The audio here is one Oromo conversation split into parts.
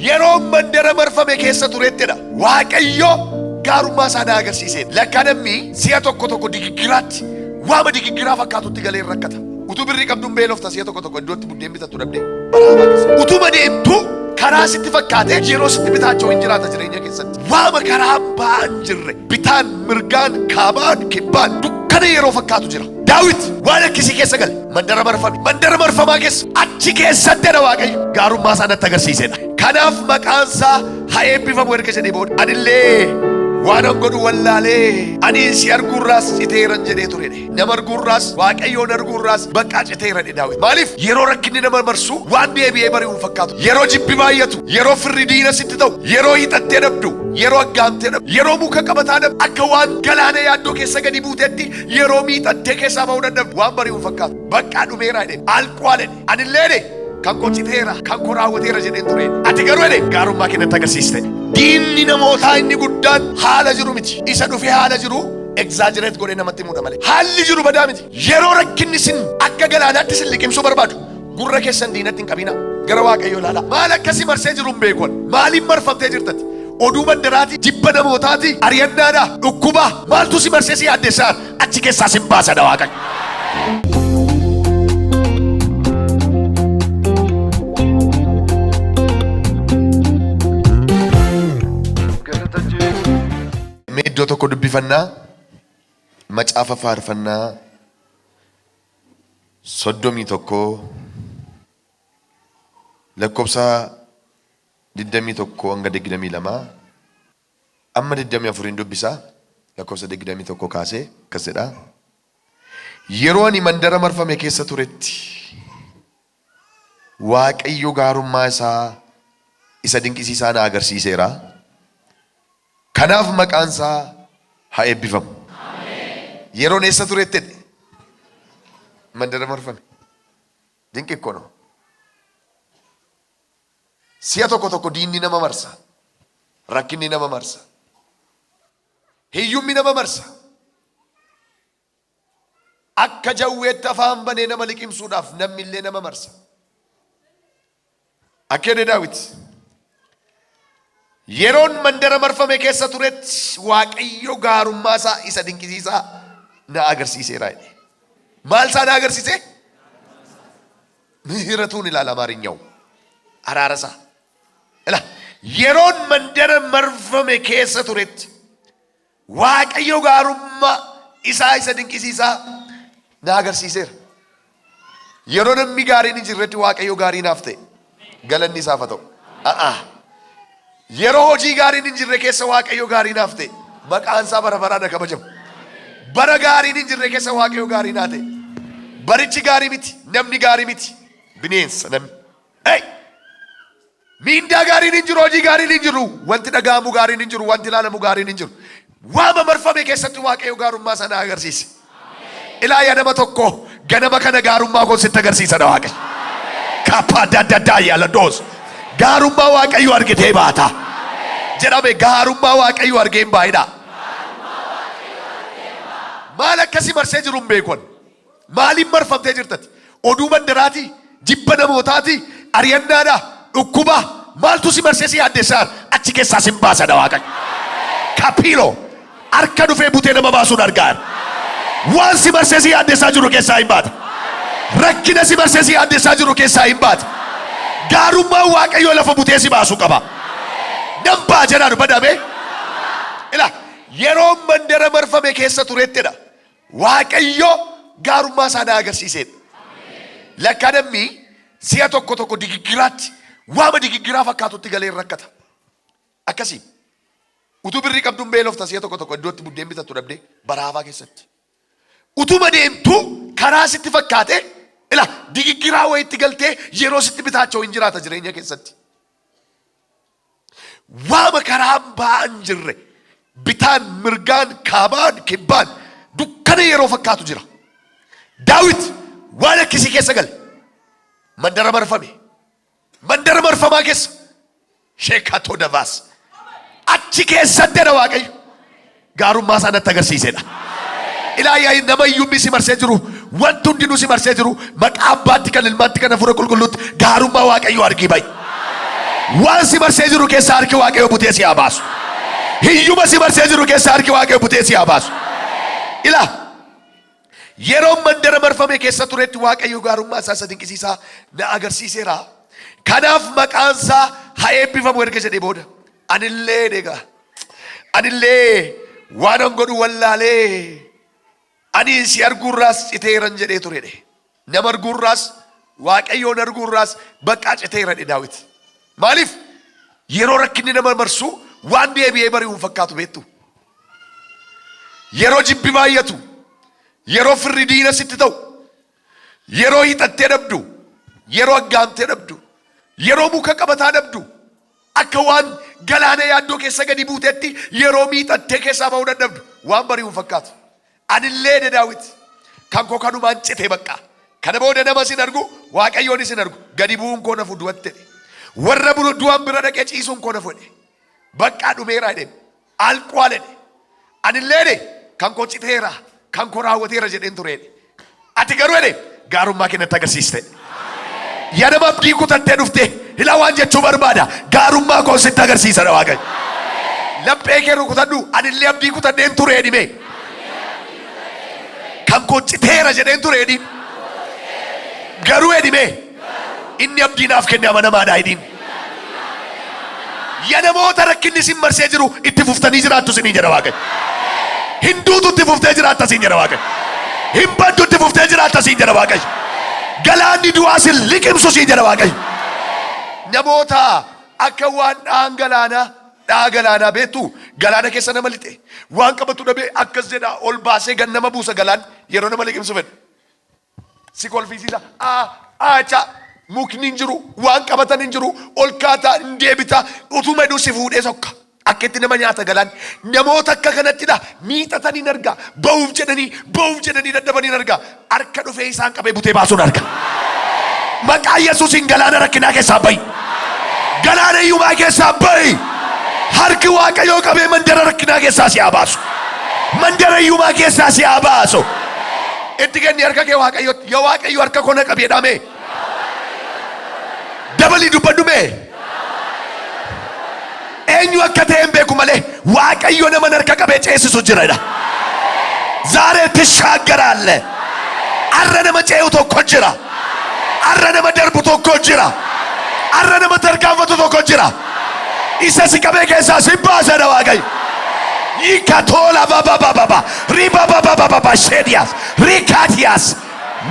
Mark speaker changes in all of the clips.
Speaker 1: yeroo mandara marfame keessa turettidha Waaqayyo gaarummaa isaa na agarsiiseen. Lakka namni si'a tokko digiggiraatti waama digiggiraa fakkaatutti galee rakkata. Utuu birrii qabduun beelofta si'a tokko iddootti buddeen bitattu dhabdee baraabaa keessa. Utuma deemtu karaa sitti fakkaate yeroo sitti bitaachoo hin jiraata jireenya keessatti. Waama karaa ba'an jirre bitaan mirgaan kaabaan kibbaan dukkana yeroo fakkaatu jira. Daawit waan akkasii keessa gale mandara marfame. Mandara marfamaa keessa achi keessatti dha Waaqayyo gaarummaa isaa natti agarsiisedha. Kanaaf maqaan isaa haa eebbifamu erga jedhee booda anillee waan godhu wallaalee ani si arguurraas citeeran jedhee ture. Nama arguurraas Waaqayyoon arguurraas baqqaa citeeran Daawit. Maaliif yeroo rakkinni nama marsu waan deebi'ee bari'u fakkaatu, yeroo jibbi baay'atu, yeroo firri diina sitti ta'u, yeroo hixattee dhabdu, yeroo aggaamtee dhabdu, yeroo muka qabataa dhabdu, akka waan galaana yaaddoo keessa gadi buutetti yeroo miixattee keessaa ba'uu dadhabdu waan bari'u fakkaatu. Baqqaa dhumeera jedhe alquwaa jedhe anillee kan qociteera kan ko raawwateera jedheen ture. Ati garuu jedhe gaarummaa kennatti agarsiiste. Diinni namootaa inni guddaan haala jiru miti. Isa dhufee haala jiru exaggerate godhee namatti muudha malee. Haalli jiru badaa miti. Yeroo rakkinni sin akka galaanaatti sin liqimsuu barbaadu gurra keessan diinatti hin qabina. Gara Waaqayyoo ilaala. Maal akkasi marsee jiru hin beekon. Maaliin marfamtee jirtati? Oduu mandaraati, jibba namootaati, ari'annaadha, dhukkuba. Maaltu si marsee si yaaddeessaa achi keessaa sin baasadha Waaqayyo. Iddoo tokko dubbifannaa macaafa faarfannaa 31 lakkoofsa 21 hanga 22 amma 24 dubbisaa lakkoofsa 21 kaasee akkas jedha. Yeroo ani mandara marfame keessa turetti Waaqayyo gaarummaa isaa isa dinqisiisaa na agarsiiseera. Kanaaf maqaan isaa haa eebbifamu. Yeroon eessa turetti mandara marfame. Dinqi kono. Si'a tokko diinni nama marsa. Rakkinni nama marsa. Hiyyummi nama marsa. Akka jawweetti afaan banee nama liqimsuudhaaf namni illee nama marsa. Akkana Daawit. Yeroon mandara marfame keessa turetti Waaqayyo gaarummaa isaa isa dinqisiisaa na agarsiiseera. Maal isaa na agarsiise? Mihiratuun ilaala Amaariኛው አራረሳ ila yeroon mandara marfame keessa turetti Waaqayyo gaarummaa isaa isa dinqisiisaa na agarsiiseera. Yeroo namni gaariin hin jirretti Waaqayyo gaarii naaf ta'e galanni isaaf haa ta'u. Yeroo hojii gaariin hin jirre keessa Waaqayyo gaarii naaf ta'e maqaan isaa bara baraan kabajamu. Bara gaariin hin jirre keessa Waaqayyo gaarii naa ta'e. Barichi gaarii miti, namni gaarii miti, bineensa namni. Miindaa gaariin hin jiru, hojii gaariin hin jiru, wanti dhaga'amu gaariin hin jiru, wanti ilaalamu gaariin hin jiru. Waama marfame keessatti Waaqayyo gaarummaa sana agarsiise. Ilaa yaa nama tokko ganama kana gaarummaa koo sitti agarsiisa dha Waaqayyo. Kappaa daddaa yaala doos. Gaarummaa Waaqayyo argitee baata. Jedhame gaarummaa Waaqayyo argeen baay'ina. Maal akkasi marsee jiru hin beekon. Maaliin marfamtee jirtati? Oduu mandaraati, jibba namootaati, ari'annaadha, dhukkuba. Maaltu si marsee si yaaddeessaa achi keessaa sin baasadha Waaqayyo. Kapiiloo harka dhufee butee nama baasuun argaan. Waan si marsee si yaaddeessaa jiru keessaa hin baata. Rakkina si marsee si yaaddeessaa jiru keessaa hin baata. Gaarummaa Waaqayyo lafa butee si baasu qaba. Nambaa jedhaan badame. Ila yeroo mandara marfame keessa turettidha Waaqayyo gaarummaa isaa na agarsiisedha. Lakka namni si'a tokko digiggiraatti waama digiggiraa fakkaatutti galee rakkata. Akkasii utuu birrii qabduun beelofta si'a tokko iddootti buddeen bitattu dhabdee baraabaa keessatti. Utuma deemtu karaa sitti fakkaate ila digiggiraa wayitti galtee yeroo sitti bitaachoo hin jiraata jireenya keessatti. Waama karaa ba'an jirre bitaan mirgaan kaabaan kibbaan dukkana yeroo fakkaatu jira. Daawit waan akkasii keessa gale mandara marfame. Mandara marfamaa keessa sheekatoo davaas achi keessatti dha Waaqayyo gaarummaa isaa natti agarsiisedha. Ilaayaa nama iyyummi si marsee jiru wanti hundinuu si marsee jiru maqaa abbaatti kan ilmaatti kan hafuura qulqulluutti gaarummaa Waaqayyo argii ba'i. waan si marsee jiru keessa harki Waaqayyoo butee si haa baasu. Hiyyuma si marsee jiru keessa harki Waaqayyoo butee si haa baasu. Ilaa yeroo mandara marfame keessa turetti Waaqayyo gaarummaa isaa isa dinqisiisaa na agarsiiseera. Kanaaf maqaan isaa haa eebbifamu erga jedhee booda anillee waan godhu wallaalee ani si arguurraas citeeran jedhee turedhe. Nama arguurraas Waaqayyoon arguurraas bakka citeeran Daawit. Maaliif yeroo rakkinni nama marsu waan deebi'ee bari'uun fakkaatu beektu. Yeroo jibbi baay'atu, yeroo firri diina sitti ta'u, yeroo hixattee dhabdu, yeroo aggaamtee dhabdu, yeroo muka qabataa dhabdu, akka waan galaana yaaddoo keessa gadi buutetti yeroo miixattee keessaa ba'uu dadhabdu waan bari'uun fakkaatu. Anillee Daawit kan koo kanumaan citee bakka. Kana booda nama sin argu Waaqayyoon sin argu gadi bu'uun koo nafu du'atte. Warra du'an bira dhaqee ciisuun koo nafu jedhe. Bakka dhumeera jedhe. Alquwaa jedhe. Anillee kan koo citeera kan koo raawwateera jedheen ture. Ati garuu jedhe gaarummaa kennatti agarsiiste. Yaa nama abdii kutattee dhufte ilaa waan jechuu barbaada gaarummaa koo sitti agarsiisadha Waaqayyo. Laphee kee rukutadhu anillee abdii kutadheen ture dhime. Kan koo citeera jedheen ture jedhin. Garuu edhime inni abdiinaaf kenne amanamaadha jedhin. Yaa namoota rakkinni sin marsee jiru itti fuftanii jiraattu sinii jedha Waaqayyo. Hinduutu itti fuftee jiraatta siin jedha Waaqayyo. Himbaddu itti fuftee jiraatta siin jedha Waaqayyo. Galaanni du'aa sin liqimsu siin jedha Waaqayyo. Namoota akka waan dhaa galaanaa beektu galaana keessa nama lixe waan qabatu dhabee akkas jedha ol baasee gan nama buusa galaan yeroo nama liqimsu fedhu. Si kolfiisiisa aacha mukni hin jiru waan qabatan hin jiru ol kaataa hin deebita utuma heduu si fuudhee sokka akka itti nama nyaata galaan. Namoota akka kanattidha miixatanii hin arga ba'uuf jedhanii dadhabanii hin arga harka dhufee isaan qabee butee baasuun arga. Maqaa Yesuusiin galaana rakkinaa keessaa ba'i. Galaana hiyyumaa keessaa ba'i. Harki Waaqayyoo qabee mandara rakkinaa keessaa si haa baasu. Mandara hiyyumaa keessaa si haa baasu. Itti kenni harka kee Waaqayyootti. Yaa Waaqayyo harka koo na qabee dhaame. Dabalii dubbadhu mee. Eenyu akka ta'e hin beeku malee Waaqayyo nama harka qabee ceesisu jiradha. Zaare tishaaggaraale. Arra nama ce'u tokko jira. Arra nama darbu tokko jira. Arra nama tarkaanfatu tokko jira. Isa si qabee keessaa si baasedha Waaqayyo. Ikatola baba riba baba shedias rikatias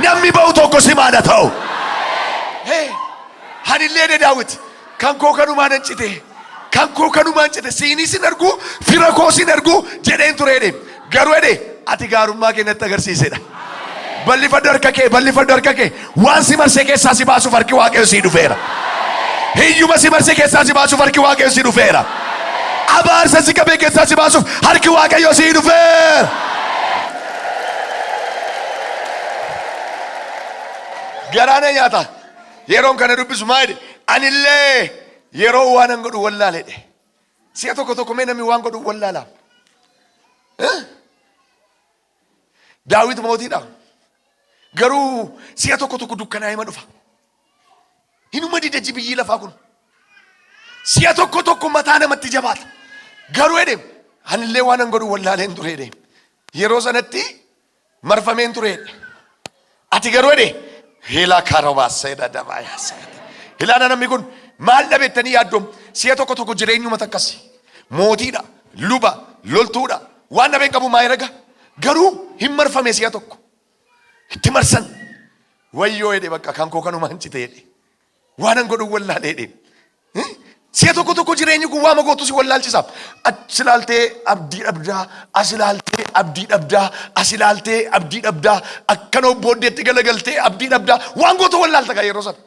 Speaker 1: namni ba'u tokko si maana ta'u. Hanillee Daawit kan koo kanumaan cite kan koo kanumaan cite siinii sin argu fira koo sin argu jedheen ture jedhe. Garuu jedhe ati gaarummaa kennatti agarsiisedha. Bal'ifadhu harka kee waan si marsee keessaa si baasuuf harki Waaqayyo si dhufeera. Hiyyuma si marsee keessaa si baasuuf harki Waaqayyo si dhufeera. Abaarsa si qabee keessaa si baasuuf harki Waaqayyo si dhufeera. Garaana nyaata yeroon kana dubbisu maali? Anillee yeroo waan an godhu wallaaledhe. Si'a tokko mee namni waan godhu wallaala. Daawit mootiidha. Garuu si'a tokko dukkanaa hima dhufa. Hinuma dida jibiyyii lafaa kun. Si'a tokko mataa namatti jabaata. Garuu jedhe anillee waan an godhu wallaaleen ture jedhe. Yeroo sanatti marfameen ture jedhe. Ati garuu jedhe Hila karabaaseedha dabaayaseedha. Hilaana namni kun maal dhabeettanii yaaddoom si'a tokko jireenyuma takkasi. Mootiidha, luba, loltuudha. Waan dhabeen qabu maa erga. Garuu hin marfame si'a tokko. Itti marsan. Wayyoo jedhe bakka kan koo kanumaan cite jedhe. Waan an godhu wallaalee jedhe. Si'a tokko jireenyi kun waama gootu si wallaalchisaaf. As ilaaltee abdii dhabdaa, as ilaaltee abdii dhabdaa, as ilaaltee abdii dhabdaa, akkanoo booddeetti galagaltee abdii dhabdaa waan gootu wallaalta gaa yeroo sana.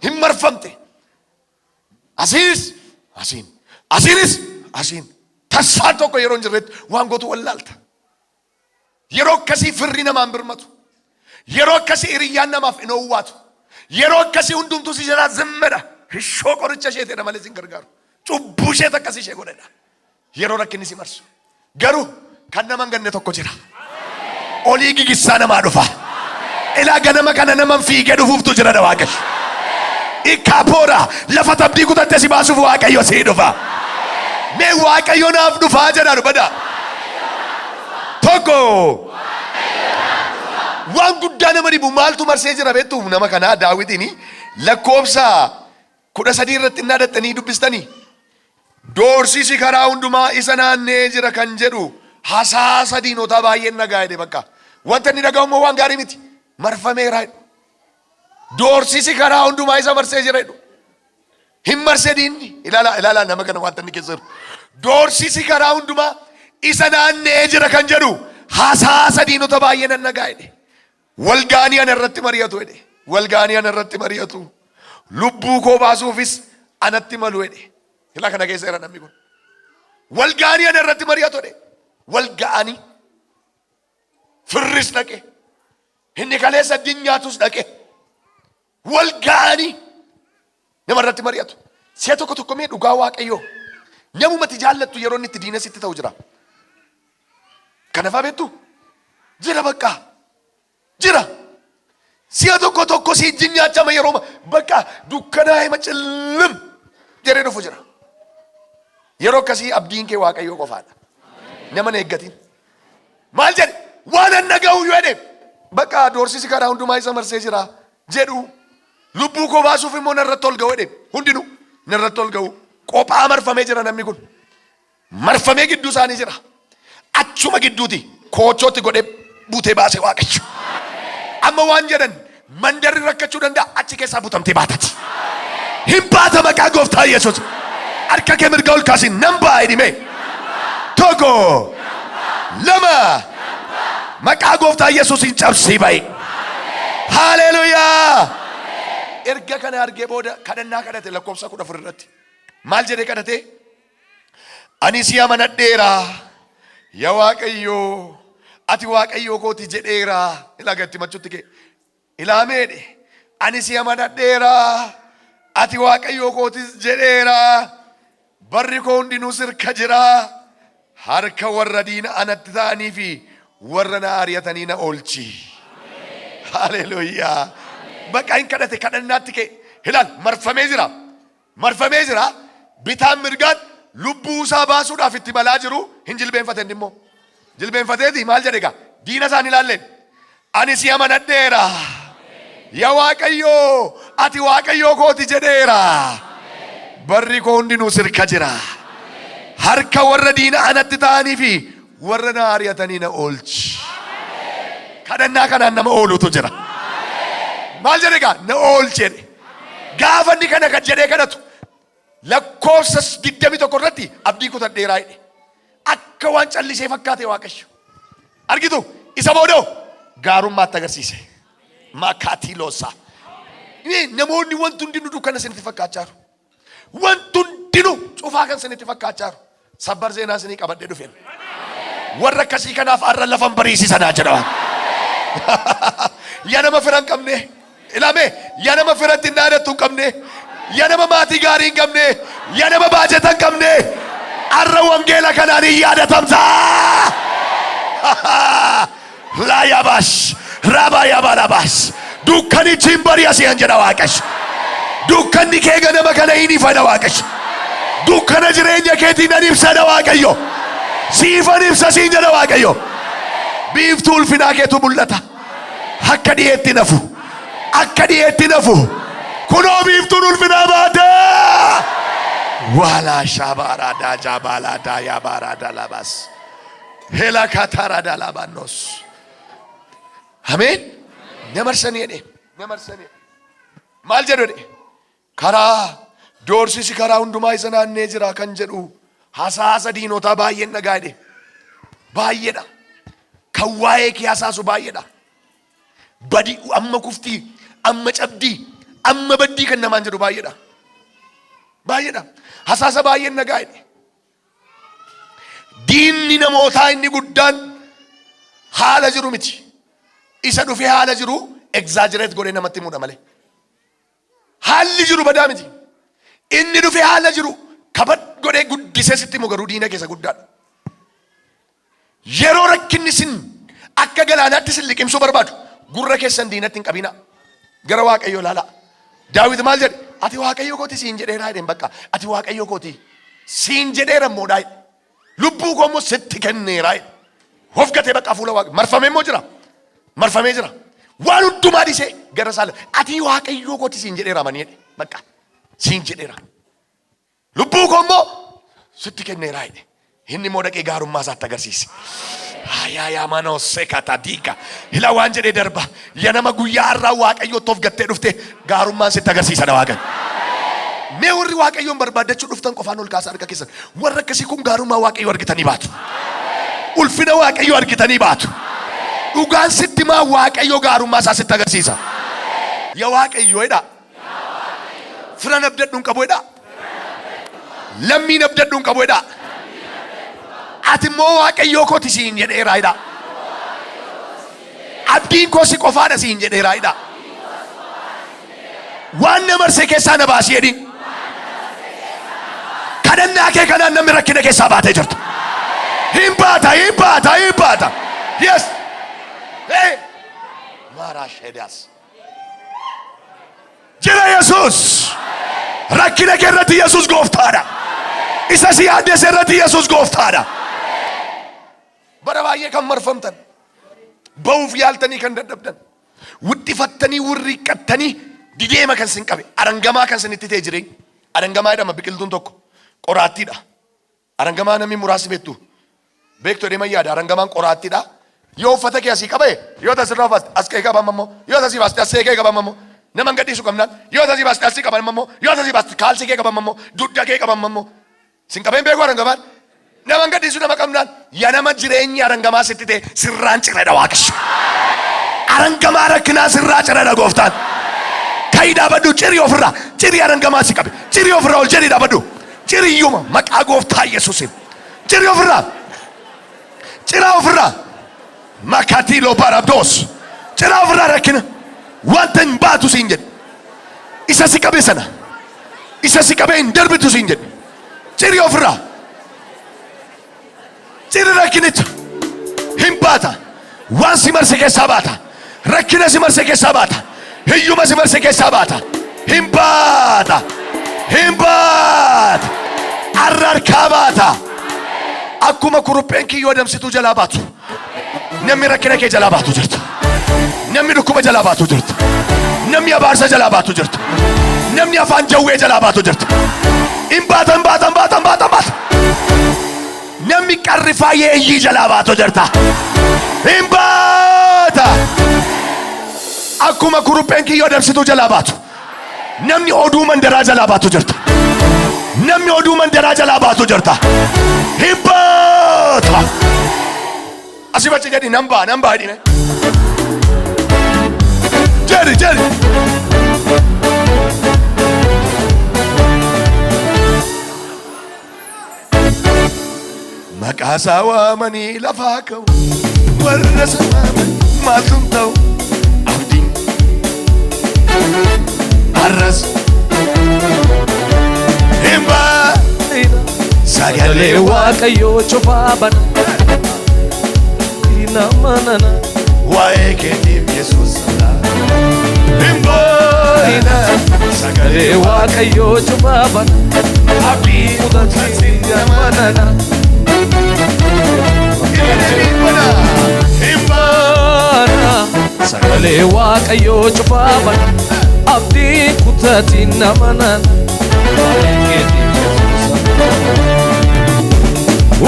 Speaker 1: Hin marfamte. Asiin. Tasaa tokko yeroo hin jirretti waan gootu wallaalta. Yeroo akkasii firri namaan birmatu. Yeroo akkasii hiriyyaan namaaf hin owwaatu. Yeroo akkasii hundumtuu si jalaa zimmedha. Hishoo qoricha ishee ta'e malee sin gargaaru. Cubbuu ishee akkasii ishee godhedha. Yeroo rakkinni si marsu. Garuu kan nama hin ganne tokko jira. Olii gigissaa namaa dhufa. Ilaa ganama kana naman fiigee dhufuuftu jira Waaqayyo. Ikapora lafat abdii kutatte si baasuuf Waaqayyo si dhufa. Mee Waaqayyo naaf dhufa jedha dubada. Tokko. Waan guddaa nama dhibu maaltu marsee jira beektu nama kanaa Daawitini lakkoobsa 13 irratti naadattanii dubbistanii. Doorsisi karaa hundumaa isa naannee jira kan jedhu hasaasa diinotaa baay'een nagaa jedhe bakka. Wanta inni dhaga'u immoo waan gaarii miti. Marfameera. Doorsisi karaa hundumaa isa marsee jira jedhu. Hin marsee diinni. Ilaala nama kana wanta inni keessa jiru. Doorsisi karaa hundumaa isa naannee jira kan jedhu hasaasa diinota baay'een nagaa jedhe. Walgaanii ana irratti mari'atu jedhe. Walgaanii ana irratti mari'atu. Lubbuu koo baasuufis anatti malu jedhe. Ilaa kana keessa jira namni kun. Walgaanii ana irratti mari'atu jedhe. Walgaanii. Firris dhaqe. Inni kaleessa dinnyaatus dhaqe. Walgaanii. Nama irratti mari'atu. Si'a tokko tokko mee dhugaa Waaqayyoo. Namumatti jaallattu yeroo inni itti diina sitti ta'u jira. Kanaafaa beektu? Jira bakka. Jira. Si'a tokko tokko si dinyaachama yeroo bakka dukkanaa hima cillim jedhee dhufu jira. Yeroo akkasii abdiin kee Waaqayyoo qofaadha. Nama na eeggatiin. Maal jedhe? Waan an dhaga'u yoo jedhe bakka doorsisi karaa hundumaa isa marsee jira jedhu lubbuu koo baasuuf immoo narratti ol ga'u jedhe hundinuu narratti ol ga'u qophaa marfamee jira namni kun. Marfamee gidduu isaanii jira. Achuma gidduuti koochootti godhee buutee baase Waaqayyo. Amma waan jedhan mandarri rakkachuu danda'a achi keessaa butamtee baatati. Hin baata maqaa gooftaa Yesuus. Harka kee mirga ol kaasi nan ba'a jedhime. Tokko. Lama. Maqaa gooftaa Yesuus hin cabsii ba'i. Haleluyaa. Erga kana argee booda kadhannaa kadhate lakkoofsa 14 irratti. Maal jedhee kadhate? Ani si amanadheera. Yaa Waaqayyoo. Ati Waaqayyoo kooti jedheera. Ilaa gatti machuutti kee. Ilaa meedhe. Ani si amanadheera. Ati Waaqayyoo kooti jedheera. Barri koo hundinuu sirka jira. Harka warra diina anatti ta'anii fi warra na ari'atanii na oolchi. Haleluyaa. Bakka hin kadhate kadhannaatti kee. Ilaal marfamee jira. Marfamee jira. Bitaan mirgaan lubbuu isaa baasuudhaaf itti balaa jiru hin jilbeenfateen immoo. Jilbeenfateeti maal jedhe egaa diina isaan ilaalleen. Ani si amanadheera. Yaa Waaqayyoo ati Waaqayyoo kooti jedheera. Barri koo hundinuu sirka jira. Harka warra diina anatti ta'anii fi warra na ari'atanii na oolchi. Kadhannaa kanaan nama oolutu jira. Maal jedhe egaa na oolchi jedhe. Gaafa inni kana kan jedhee kadhatu lakkoofsa 21 irratti abdii kutadheeraa jedhe. Akka waan callisee fakkaate Waaqayyo. Argitu isa boodoo gaarummaatti agarsiise. Makaatii loosaa. Namoonni wanti hundinuu dukkana isinitti fakkaachaa jiru. Wanti hundinuu cufaa kan isinitti fakkaachaa jiru. Sabbar seenaa isinii qabadhee dhufeen. Warra akkasii kanaaf har'a lafan bariisisanaa jedhama. Yaa nama fira hin qabne. Ilame yaa nama firatti hin dhaadattu hin qabne. Yaa nama maatii gaarii hin qabne. Yaa nama baajata hin qabne. Arra wangeela kanaan hin yaadatamta. Laa yaabash rabaa yaabalabash dukkanichi hin bari'asi hin jedha Waaqayyo. Dukkanni kee ganama kana hin ifadha Waaqayyo. Dukkana jireenya keetiin nan ibsadha Waaqayyo. Siifan ibsa siin jedha Waaqayyo. Biiftuu ulfinaa keetu mul'ata. Akka dhiyeetti nafu. Akka dhiyeetti nafu. Kunoo biiftuun ulfinaa baate. Wala shabarada jabalada yabarada labas. Hela katarada labanos. Amen. Namarsanii jedhe. Namarsanii. Maal jedhu jedhe? Karaa doorsisi karaa hundumaa isa naannee jira kan jedhu hasaasa diinotaa baay'een dhagaa jedhe. Baay'eedha. Kan waa'ee kee hasaasu baay'eedha. Badii amma kuftii, amma cabdii, amma baddii kan namaan jedhu baay'eedha. Baay'eedha. Hasaasa baay'een dhagaa jedhe. Diinni namootaa inni guddaan haala jiru miti. Isa dhufee haala jiru exaggerate godhee namatti muudha malee. Haalli jiru badaa miti. Inni dhufee haala jiru kabad godhee guddisee sitti mugaruu diina keessa guddaadha. Yeroo rakkinni sin akka galaanaatti sin liqimsuu barbaadu gurra keessan diinatti hin qabina. Gara Waaqayyoo ilaalaa. Daawit maal jedhe? ati waaqayyo kooti siin jedheera jedhen bakka ati waaqayyo kooti siin jedheera moodhaa lubbuu koo immoo sitti kenneera of gatee bakka fuula waaqa marfamee immoo jira marfamee jira waan hundumaa dhisee gara saala ati waaqayyo kooti siin jedheera manii jedhe bakka siin jedheera lubbuu koo immoo sitti kenneera jedhe inni immoo dhaqee gaarummaa isaatti agarsiise. Yaa mana sekata diika ila waan jedhee darba yaa nama guyyaa irraa waaqayyo toof gattee dhufte gaarummaan sitti agarsiisa waaqayyo. Mee warri waaqayyoon barbaadachuu dhuftan qofaan ol kaasa harka keessan warra akkasii kun gaarummaa waaqayyo argitanii baatu. Ulfina waaqayyo argitanii baatu. Dhugaan sitti maa waaqayyo gaarummaa isaa sitti agarsiisa. Yaa waaqayyo jedha. Firan abdadhuun qabu jedha. Lammiin abdadhuun qabu jedha. Ati moo waaqayyo kooti siin jedheera jedha. Abdiin koo si qofaadha siin jedheera jedha. Waan na marsee keessaa na baasi jedhin. Kadhannaa kee kanaan namni rakkina keessaa baatee jirtu. Hin baata. Yes. Hey. Maara shedas. Jira Yesuus. Rakkina kee irratti Yesuus gooftaadha. Isa si yaaddees irratti Yesuus gooftaadha. Bara baay'ee kan marfamtan ba'uuf yaaltanii kan dadhabdan wuddifattanii wurriiqqattanii dideema kan sin qabe arangamaa kan sin itti ta'e jireenya arangamaa jedhama biqiltuun tokko qoraattiidha. Arangamaa namni muraasni beektu deema yaada arangamaan qoraattiidha. Yoo uffata kee asii qabe yoo tasirraa baaste as kee qaban mammoo yoo tasii baaste as kee qaban mammoo nama gadhiisu qabnaan yoo tasii baaste asii qaban mammoo yoo tasii baaste kaalsii kee qaban mammoo dugda kee qaban mammoo sin qabeen beeku arangamaan. Nama gadhiisu nama qabnaan yaa nama jireenya arangamaa sitti ta'e sirraan cireedha waaqessu. Arangamaa rakkinaa sirraa cireedha gooftaan. Ka'ii dhaabadhu cirii ofirraa cirii arangamaa si qabe cirii ofirraa ol jedhii dhaabadhu cirii iyyuma maqaa gooftaa Yesuusiin cirii ofirraa ciraa ofirraa makatii loo baarabdoos ciraa ofirraa rakkina wanta hin baatu siin jedhe isa si qabe sana isa si qabe hin darbitu siin jedhe cirii ofirraa. Ciri rakkinicha hin baata waan si marse keessaa baata rakkina si marse keessaa baata hiyyuma si marse keessaa baata hin baata arrarkaa baata akkuma kurupheen kiyyoo adamsituu jalaa baatu namni rakkina kee jalaa baatu jirta namni dhukkuba jalaa baatu jirta namni abaarsa jalaa baatu jirta namni afaan jawwee jalaa baatu jirta hin baata. Namni qarrifaa yeeyyii jalaa baatu jirta hin baata akkuma kurupheen kiyyoo adamsituu jalaa baatu namni oduu mandaraa jalaa baatu jirta namni oduu mandaraa jalaa baatu jirta hin baata. Asii bachi jedhi nan baa jedhime jedhi. Maqaasaa waamanii lafaa ka'u warra samaaman maaltum ta'u abdiin arras hin baadina sagalee waaqayyoo cufaa bana namanana waa'ee keetiif Yesuus hin baadina sagalee waaqayyoo cufaa bana abdii mudatti namanana. Sagalee waaqayyoo cufaa bana abdii kutatti namanana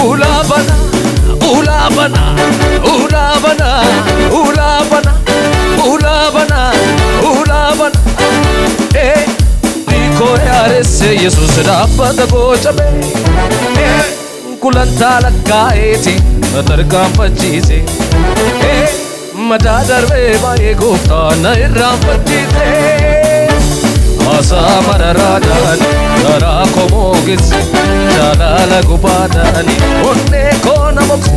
Speaker 1: ulaabana riikoo yaaresse Yesuus dhaabbata gochabe kulantaa lakkaa'eeti tarkaanfachiise madaa darbee baay'ee gooftaa na irraanfachiise haasaa mararaadhaan garaa koo moogesse jaalala gubaadhaan onnee koo na mokse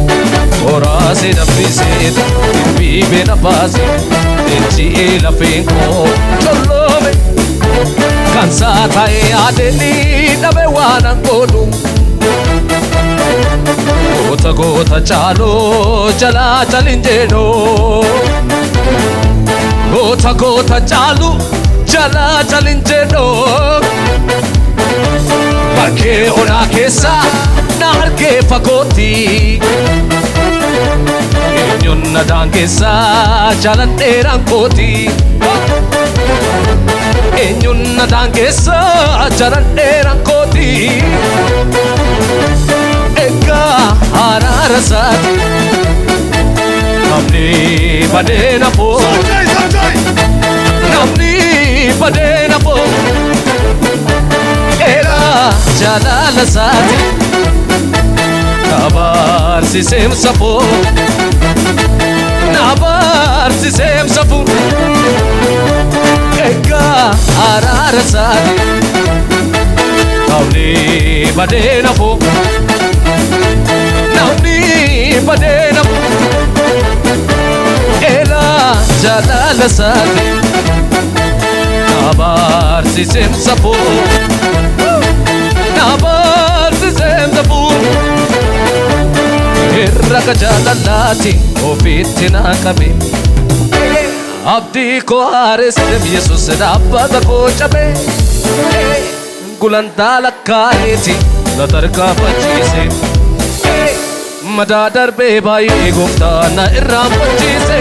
Speaker 1: horaasee dabbisee dhibbiibee na baase ejji'ee lafeen koo colloome kan saa ta'ee adeemni dhabe waan an godhu. Goota caaloo jalaa jalinjeeno goota caalu
Speaker 2: jala jalinjeno bakkee onaa keessa na argee fagooti eenyuun na daangeessa jalan dheeraan kooti eenyuun na daangeessa jalan dheeraan kooti egaa araara isaati namni badee na boo namni badee na boo egaa jaalala isaati nabaarsiseem safoo nabaarsiseem safoo egaa araara isaati namni badee na boo namni badee na boo egaa jaalala isaati nabaarsiseem safoo nabaarsiseem safoo irraqa jaalalaati ofiitti naa qabe abdii koo haaresseem yesus dhaabbata koo cabe gulantaa lakkaa'eeti na tarkaanfachiise madaa darbee baay'ee gooftaa na irraanfachiise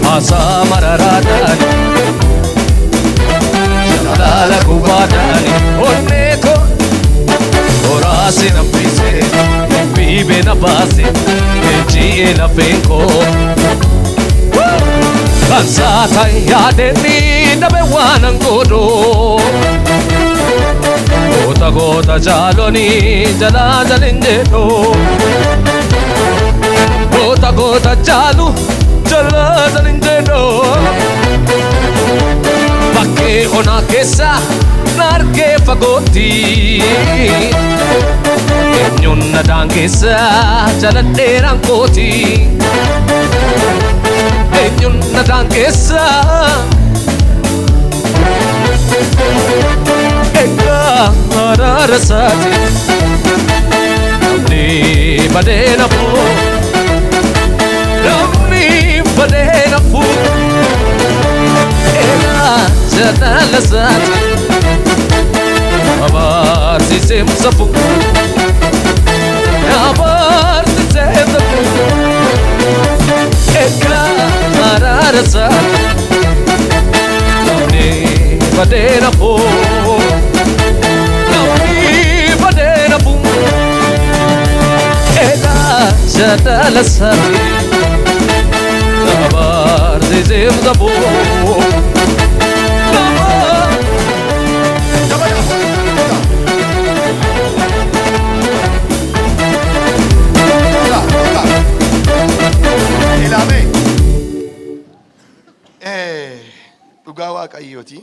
Speaker 2: haasaa mararaadhaan jaalala gubaadhaan onnee koo oraasi na fise biibe na baase ejji'ee lafeen koo kan saatan yaadeenni dhabe waanan godhoo goota goota jaaloni jalaa jalinjedhoo goota goota jaalu jalaa jalinjedhoo bakkee onaa keessa na argee fagootti eenyuun na daangeessa jalan dheeraan kooti eenyuun na daangeessa egaa araara isaati namni badee na boo namni badee na boo egaa jaalala isaati nabaarsiseem safoo nabaarsiseem safoo egaa araara isaati namni badee na boo namni badee na boo egaa jaalala isaati nabaarsiseem safoo
Speaker 1: dhugaa waaqayyooti.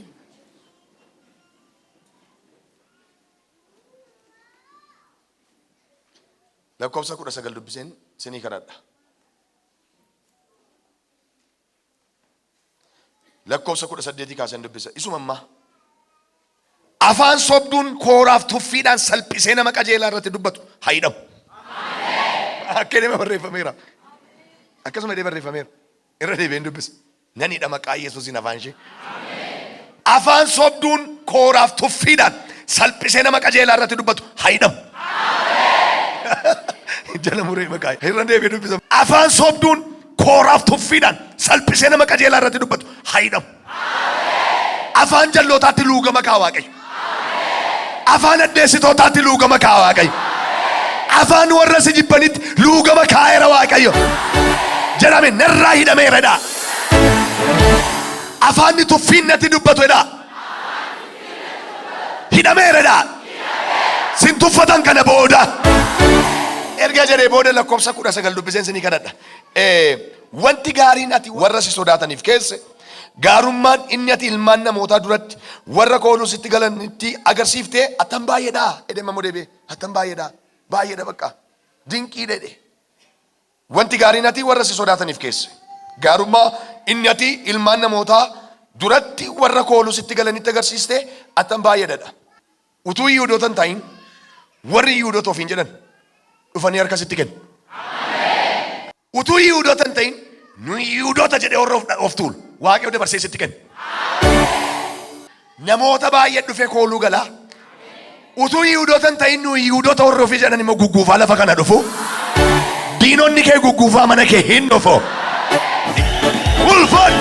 Speaker 1: lakkoofsa 19 dubbiseen sinii kadhadha. lakkoofsa 18 kaasan dubbisa isuma ammaa afaan sobduun kooraaf tuffiidhaan salphisee nama qajeelaa irratti dubbatu haa hidhamu. akka nama barreeffameera akkasuma illee barreeffameera irra deebi'een dubbisa nan hidha maqaa Yesuusiin afaan ishee afaan sobduun kooraaf tuffiidhaan salphisee nama qajeelaa irratti dubbatu haa hidhamu. jala muree maqaa irra deebi'ee dubbisa afaan sobduun kooraaf tuffiidhaan salphisee nama qajeelaa irratti dubbatu haa hidhamu. afaan jallootaatti luugama kaa Waaqayyo afaan addeessitootaatti luugama kaa Waaqayyo afaan warra si jibbanitti luugama kaa'eera Waaqayyo jedhame narraa hidhameeradha. afaanni tuffiinnatti dubbatu edha hidhameeradha. sin tuffatan kana booda erga jedhee booda lakkoofsa 19 dubbiseen sinii kadhadha. wanti gaariin ati warra si sodaataniif keesse gaarummaan inni ati ilmaan namootaa duratti warra kooluu sitti galanitti agarsiiftee attan baay'eedha edema modeebe attan baay'eedha bakka dinqii dhedhe. wanti gaariin ati warra si sodaataniif keesse gaarummaa inni ati ilmaan namootaa duratti warra kooluu sitti galanitti agarsiiste attan baay'eedha. utuu Yihuudoota hin ta'in warri Yihuudoota ofiin jedhan dhufanii harka sitti kennu. utuu Yihuudoota hin ta'in nu Yihuudoota jedhee warra of tuulu Waaqayyo dabarsee sitti kennu. Namoota baay'ee dhufe kooluu galaa. Utuu Yihuudootan ta'in nu Yihuudoota warra ofii jedhan immoo gugguufaa lafa kana dhufu. Diinonni kee gugguufaa mana kee hin dhufu. Ulfan!